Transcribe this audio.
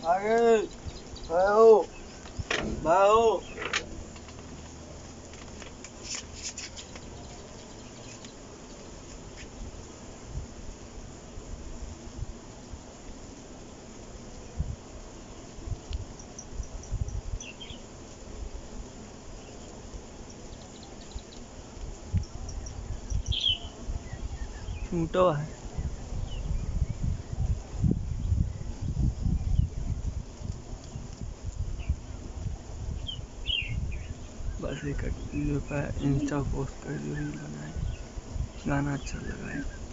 आगे भाओ भाओ। छूटो है बस एक वीडियो पर इंस्टा पोस्ट कर दो, रील बनाए, गाना अच्छा लगा है।